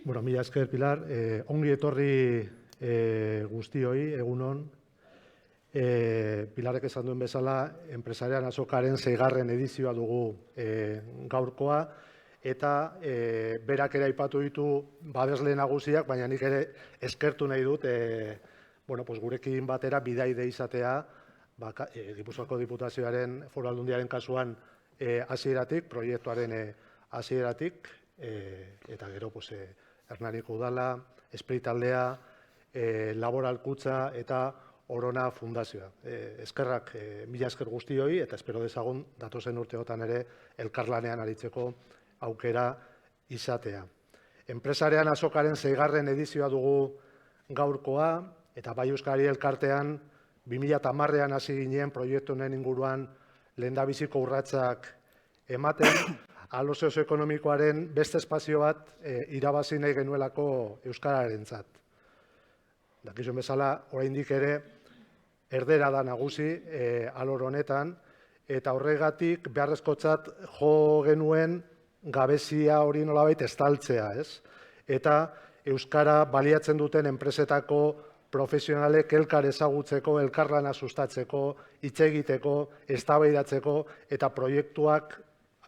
Bueno, mila esker, Pilar. Ongi etorri guztioi, egunon. Pilarek esan duen bezala, enpresarian azokaren 6. edizioa dugu gaurkoa, eta berak ere aipatu ditu babesle nagusiak, baina nik ere eskertu nahi dut gurekin batera bidaide izatea, Gipuzkoako Diputazioaren Foru Aldundiaren kasuan hasieratik, proiektuaren hasieratik, eta gero Hernaniko Udala, Esprit taldea, Laboral Kutxa eta Orona Fundazioa. Eskerrak mila esker guztioi, eta espero dezagun datozen urteotan ere elkarlanean aritzeko aukera izatea. Enpresarian azokaren 6. edizioa dugu gaurkoa, eta bai Euskari Elkartean 2010ean hasi ginen proiektu honen inguruan lehendabiziko urratsak ematen, alo sozioekonomikoaren beste espazio bat irabazi nahi genuelako euskararentzat. Dakizuen bezala, oraindik ere erdera da nagusi alor honetan, eta horregatik beharrezkotzat jo genuen gabezia hori nolabait estaltzea, ez? Eta euskara baliatzen duten enpresetako profesionalek elkar ezagutzeko, elkarlana sustatzeko, hitz egiteko, eztabaidatzeko eta proiektuak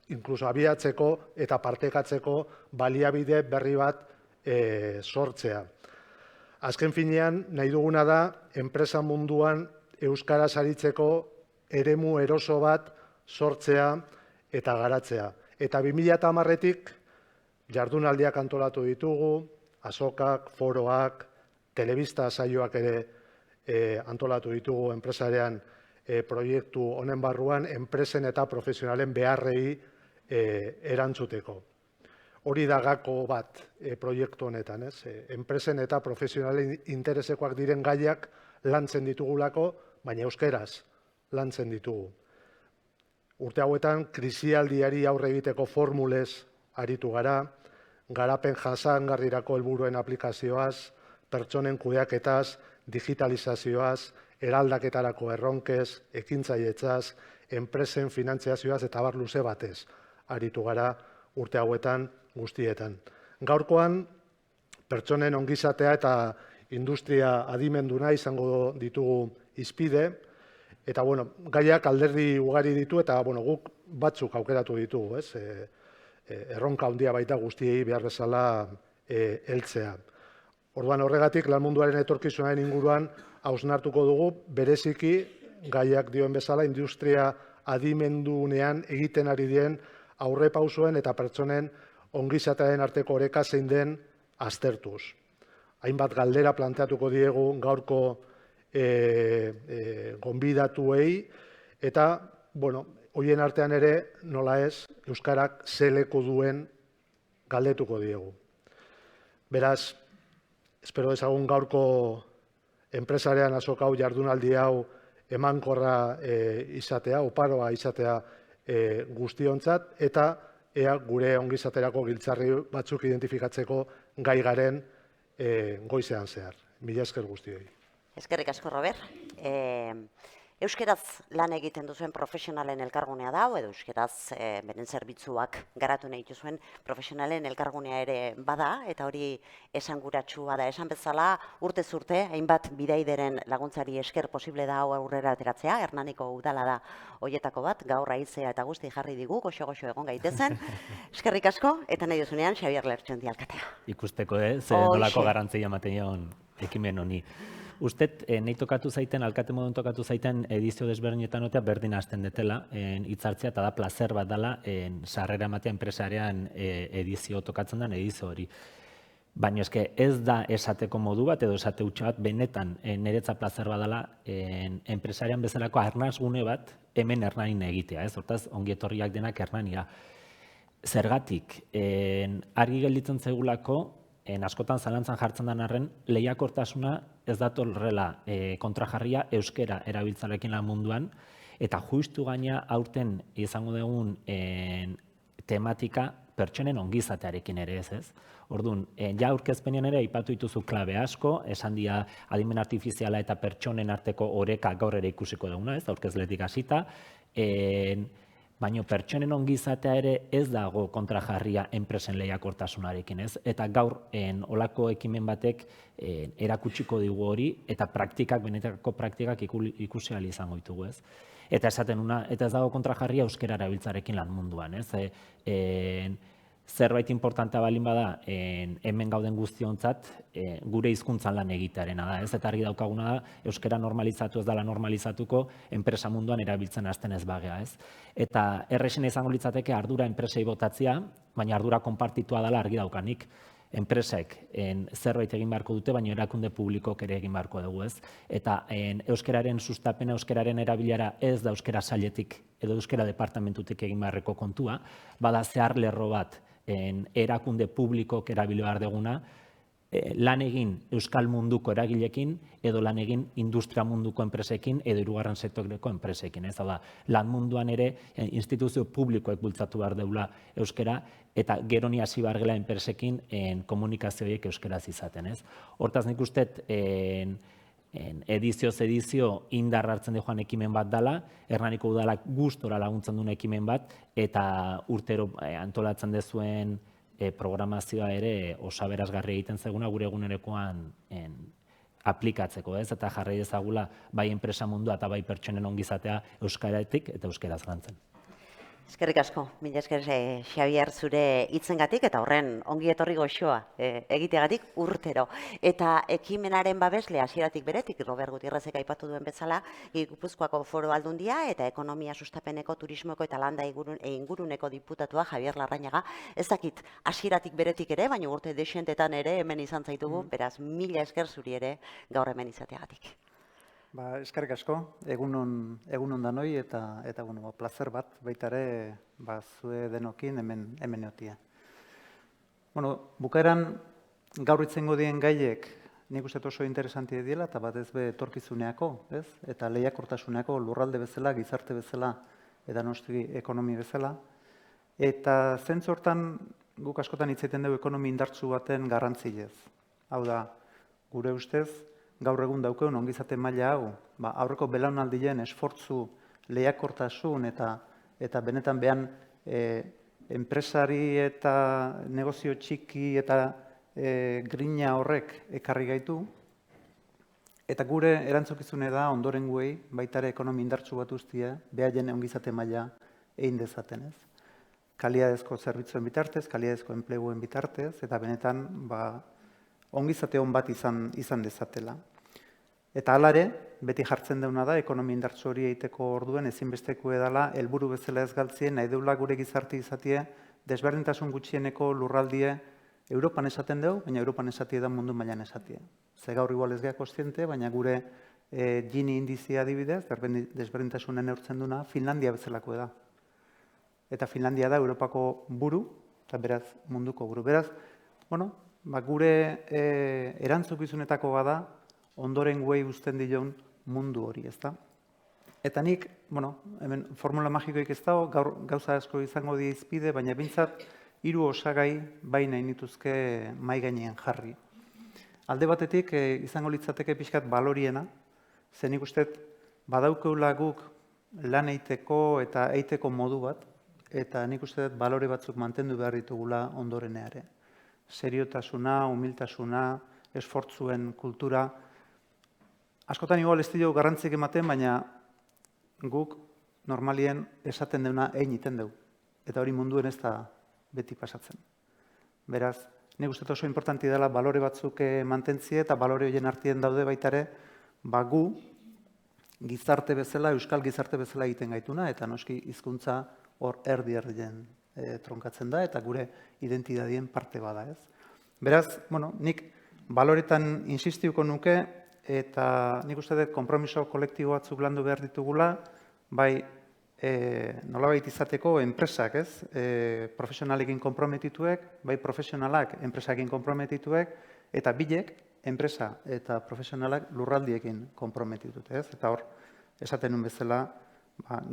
inkluso abiatzeko eta partekatzeko baliabide berri bat sortzea. Azken finean, nahi duguna da, enpresa munduan euskaraz aritzeko eremu eroso bat sortzea eta garatzea. Eta 2010etik jardunaldiak antolatu ditugu, azokak, foroak, telebista saioak ere antolatu ditugu enpresarian proiektu honen barruan, enpresen eta profesionalen beharrei erantzuteko. Hori da gako bat proiektu honetan, ez? Enpresen eta profesionalen interesekoak diren gaiak lantzen ditugulako, baina euskeraz lantzen ditugu. Urte hauetan, krisialdiari aurre egiteko formulez aritu gara, garapen jasangarrirako helburuen aplikazioaz, pertsonen kudeaketaz, digitalizazioaz, eraldaketarako erronkez, ekintzailetzaz, enpresen finantziazioaz eta abar luze batez aritu gara urte hauetan guztietan. Gaurkoan, pertsonen ongizatea eta industria adimenduna izango ditugu hizpide, eta gaiak alderdi ugari ditu eta guk batzuk aukeratu ditugu, ez? Erronka handia baita guztiei behar bezala heltzea. Orduan horregatik lan munduaren etorkizunaren inguruan hausnartuko dugu bereziki gaiak dioen bezala industria adimendunean egiten ari diren aurrepausuen eta pertsonen ongizatearen arteko oreka zein den aztertuz. Hainbat galdera planteatuko diegu gaurko gonbidatuei eta, horien artean ere nola ez, euskarak ze leku duen galdetuko diegu. Beraz, espero dezagun gaurko enpresarian azokau jardunaldi hau emankorra izatea, oparoa izatea guztiontzat, eta ea gure ongizaterako giltzarri batzuk identifikatzeko gai garen goizean zehar. Mila esker guztioi. Eskerrik asko, Robert. Euskeraz lan egiten duzuen profesionalen elkargunea da, edo euskeraz beren zerbitzuak garatu nahi dituzuen profesionalen elkargunea ere bada, eta hori esanguratsua da. Esan bezala, urtez urte, hainbat bidaideren laguntzari esker posible da hau aurrera ateratzea, Hernaniko Udala da hoietako bat, gaur haizea eta guzti jarri digu, goxo-goxo egon gaitezen. Eskerrik asko, eta nahi duzunean, Xabier Lertxundi alkatea. Ikusteko, ze nolako garantzia ematen joan ekimen honi. Usted, nahi tokatu zaiten, alkate modun tokatu zaiten edizio desberdinetan otea berdin hasten detela, hitzartzea eta da placer bat dela sarrera ematea enpresarian edizio tokatzen den edizio hori. Baina eske ez da esateko modu bat edo esate hutsa bat, benetan niretza placer bat dela enpresarian bezalako arnasgune bat hemen Hernanin egitea, ez? Hortaz, ongi etorriak denak Hernanira. Zergatik, argi gelditzen zaigulako, askotan zalantzan jartzen den arren, lehiakortasuna ez datorrela kontrajarria euskera erabiltzalekin lan munduan, eta justu gaina aurten izango dugun tematika pertsonen ongizatearekin ere ez. Orduan, ja aurkezpenean ere aipatu dituzu klabe asko, esan dira adimen artifiziala eta pertsonen arteko oreka gaur ere ikusiko duguna, ez, aurkezletik hasita, baina pertsonen ongizatea ere ez dago kontrajarria enpresen lehiakortasunarekin, ez? Eta gaur olako ekimen batek erakutsiko digu hori eta benetako praktikak ikusi ahal izango ditugu, ez? Eta esaten una, eta ez dago kontrajarria euskara erabiltzarekin lan munduan, ez? Zerbait importantea balin bada, hemen gauden guztiontzat, gure hizkuntzan lan egitearena da, ez? Eta argi daukaguna da, euskara normalizatu ez dela normalizatuko, enpresa munduan erabiltzen hasten ez bagea, ez? Eta errexena izango litzateke ardura enpresei botatzea, baina ardura konpartitua dela argi daukanik. Enpresek zerbait egin beharko dute, baina erakunde publikok ere egin beharko dugu, ez? Eta euskararen sustapena, euskararen erabilera ez da euskara sailetik edo euskara departamentutik egin beharreko kontua, bada zehar lerro bat erakunde publikok erabili behar duguna, lan egin euskal munduko eragilekin edo lan egin industria munduko enpresekin edo hirugarren sektoreko enpresekin. Ez da, lan munduan ere instituzio publikoek bultzatu behar deula euskara eta gero ni hasi behar gela enpresekin komunikazioiek euskaraz izaten. Hortaz nik uste edizioz edizio indar hartzen di joan ekimen bat dela, Hernaniko udalak gustora laguntzen duen ekimen bat eta urtero antolatzen dezuen programazioa ere osaberazgarri egiten zeguna gure egunerokoan aplikatzeko, ez? Eta jarrai dezagula bai enpresa mundua eta bai pertsonen ongizatea euskaratik eta euskaraz lantzen. Eskerrik asko, mila esker Xabier zure hitzengatik eta horren ongi etorri goxoa egiteagatik urtero. Eta ekimenaren babesle hasieratik beretik, Robert Gutierrezek aipatu duen bezala, Gipuzkoako Foru Aldundia eta Ekonomia Sustapeneko, Turismoko eta Landa Inguruneko diputatua Javier Larrañaga. Ez dakit hasieratik beretik ere, baina urte desentetan ere hemen izan zaitugu, beraz mila esker zuri ere gaur hemen izateagatik. Eskerrik asko, egunon danoi eta plazer bat, baita ere, zue denokin hemen eotia. Bukaeran gaur itzengo dien gaiek nik uste oso interesanti dela eta bat ez be etorkizuneako, ez? Eta lehiakortasuneako lurralde bezala, gizarte bezala eta noski ekonomi bezala. Eta zentzu hortan guk askotan hitz egiten dugu ekonomi indartsu baten garrantziez. Hau da, gure ustez, gaur egun daukeun ongizate maila hau, aurreko belaunaldien esfortzu lehiakortasun eta benetan behan enpresari eta negozio txiki eta grina horrek ekarri gaitu. Eta gure erantzukizune da ondorengoei baitare ekonomi indartsu bat uztia, behaien ongizate maila egin dezaten, ez? Kaliadezko zerbitzuen bitartez, kaliadezko enpleguen bitartez, eta benetan ongizate hon bat izan dezatela. Eta halare, beti jartzen deuna da, ekonomi indartsu hori egiteko orduen ezinbesteko edala, helburu bezala ez galtzien, nahi deula gure gizarte izatie, desberdintasun gutxieneko lurraldie Europan esaten dugu, baina Europan esatie da mundu mailan esatie. Ze gaur igual ez gea kontziente, baina gure Gini indizia adibidez, desberdintasunen neurtzen duna, Finlandia bezalako da. Eta Finlandia da Europako buru, eta beraz munduko buru. Beraz, gure erantzukizunetako bada, ondoren guei uzten dion mundu hori, ezta? Eta nik, hemen formula magikoik ez dago, gauza asko izango die izpide, baina bintzat, 3 osagai bai nahi nituzke mai gainean jarri. Alde batetik, izango litzateke pixkat baloriena, ze nik uste badaukeula guk lan eiteko eta eiteko modu bat, eta nik uste balore batzuk mantendu behar ditugula ondoreneare. Seriotasuna, humiltasuna, esfortzuen kultura. Askotan igual ez dio garrantzik ematen, baina guk normalien esaten deuna egiten dugu. Eta hori munduen ez da beti pasatzen. Beraz, nik uste oso importanti dela balore batzuk mantentzie eta balore horien artien daude baitare, gu gizarte bezala, euskal gizarte bezala egiten gaituna, eta noski hizkuntza hor erdi-erdien tronkatzen da, eta gure identidadien parte bada, ez? Beraz, nik baloretan insistiuko nuke, eta nik uste dut konpromiso kolektibo batzuk landu behar ditugula, bai nolabait izateko enpresak, ez? Profesionalekin konprometituek, bai profesionalak enpresakin konprometituek, eta bilek enpresa eta profesionalak lurraldiekin konprometitut, ez? Eta hor, esaten nun bezala,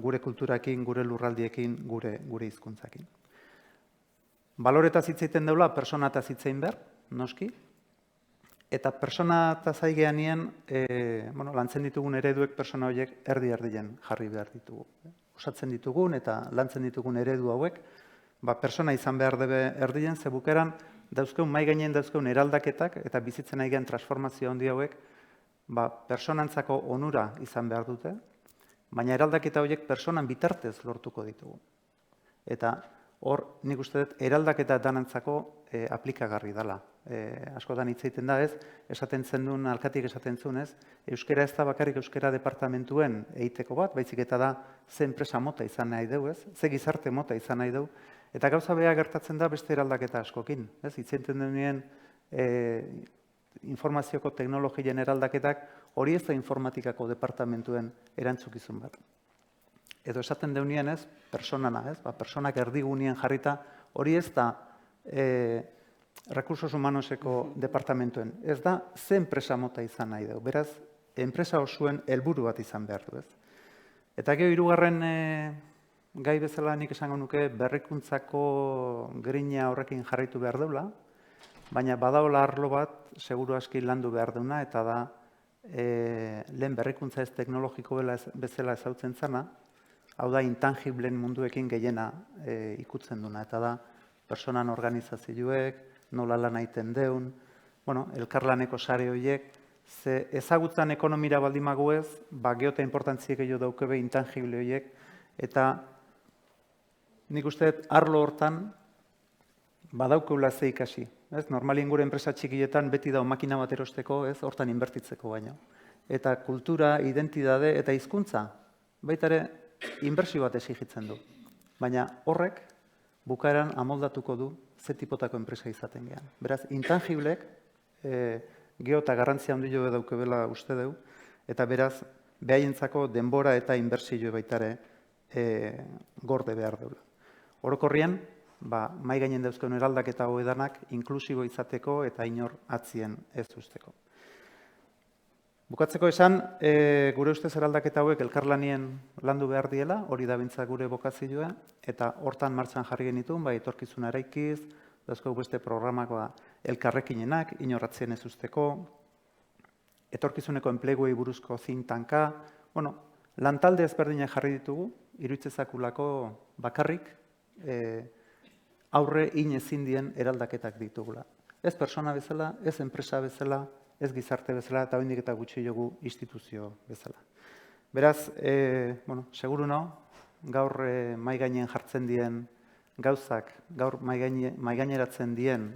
gure kulturakin, gure lurraldiekin, gure hizkuntzakin. Baloretaz hitz egiten deula, personataz hitz egin behar, noski, eta personataz aigeanien, lantzen ditugun ereduek persona horiek erdi-erdien jarri behar ditugu. osatzen ditugun eta lantzen ditugun eredu hauek, persona izan behar debe erdien, ze bukeran dauzkeun, mai gainen dauzkeun eraldaketak eta bizitzen nahi gen transformazio handi hauek, personantzako onura izan behar dute, baina eraldaketa horiek personan bitartez lortuko ditugu. Eta hor, nik uste dut, eraldaketa danantzako aplikagarri dela. Askotan hitz egiten da ez, esaten zendun, alkatik esaten zuen ez, euskera ez da bakarrik euskera departamentuen egiteko bat, baizik eta da ze enpresa mota izan nahi dugu ez, ze gizarte mota izan nahi dugu, eta gauza beha gertatzen da beste eraldaketa askokin. Hitz egiten denien informazioko teknologien eraldaketak hori ez da informatikako departamentuen erantzukizun bat. Edo esaten deunien ez, personana ez, personak erdigunien jarrita hori ez da Recursos Humanoseko departamentuen. Ez da, ze enpresa mota izan nahi dugu. Beraz, enpresa osuen helburu bat izan behar du ez. Eta gero hirugarren gai bezala nik esango nuke berrikuntzako grina horrekin jarraitu behar deula, baina badaola arlo bat, seguru aski landu behar deuna, eta da lehen berrikuntza ez teknologiko bezala ezautzen zana, hau da intangiblen munduekin gehiena ikutzen duna, eta da personan organizazioek, nola lan aiten deun, elkarlaneko sare horiek, ze ezagutzan ekonomira baldimagu ez, geota importantziek gehiago daukebe intangible horiek, eta nik uste arlo hortan badaukeula ze ikasi. Normalien gure enpresa txikietan beti dau makina bat erosteko, hortan inbertitzeko baino. Eta kultura, identitate eta hizkuntza, baita ere inbertsio bat exigitzen du. Baina horrek bukaeran amoldatuko du ze tipotako enpresa izaten gehan. Beraz, intangiblek geo eta garrantzia handi jo daukebela uste deu, eta beraz, behaientzako denbora eta inbertsio baitare gorde behar deula. Orokorrien, mai gainen dauzkeun eraldaketa hoedanak inklusibo izateko eta inor atzien ez usteko. Bukatzeko esan, gure ustez eraldaketa hauek elkarlanien landu behar diela, hori da bintzak gure bokazioa, eta hortan martxan jarri genitun, etorkizuna eraikiz, dauzko beste programak elkarrekinenak, inorratzien ez usteko, etorkizuneko enpleguei buruzko zintanka, lantalde ezberdinak jarri ditugu, iruitzezakulako bakarrik, aurre inezin dien eraldaketak ditugula. Ez persona bezala, ez enpresa bezala, ez gizarte bezala, eta oindik eta gutxi jogu instituzio bezala. Beraz, seguru nao, gaur mai gainen jartzen dien gauzak, gaur mai gaineratzen dien,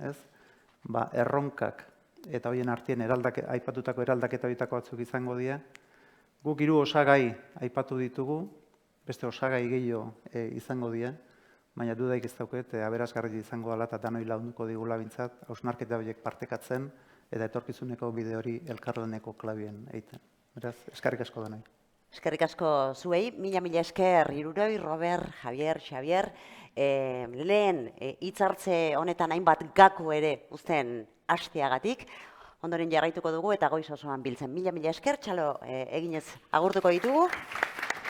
erronkak, eta horien artien aipatutako eraldaketa horietako batzuk izango die, guk 3 osagai aipatu ditugu, beste osagai gehiago izango die, baina dudaik ez dauket, aberasgarri izango dela eta danoi launduko digula bintzat, hausnarketa horiek partekatzen, eta etorkizuneko bide hori elkarlaneko klabien egiten. Beraz, eskerrik asko denoi. Eskerrik asko zuei, mila esker, Hiruroi, Robert, Xavier, lehen hitzartze honetan hainbat gako ere uzten hasteagatik, ondoren jarraituko dugu eta goiz osoan biltzen. Mila esker, txalo eginez agurtuko ditugu.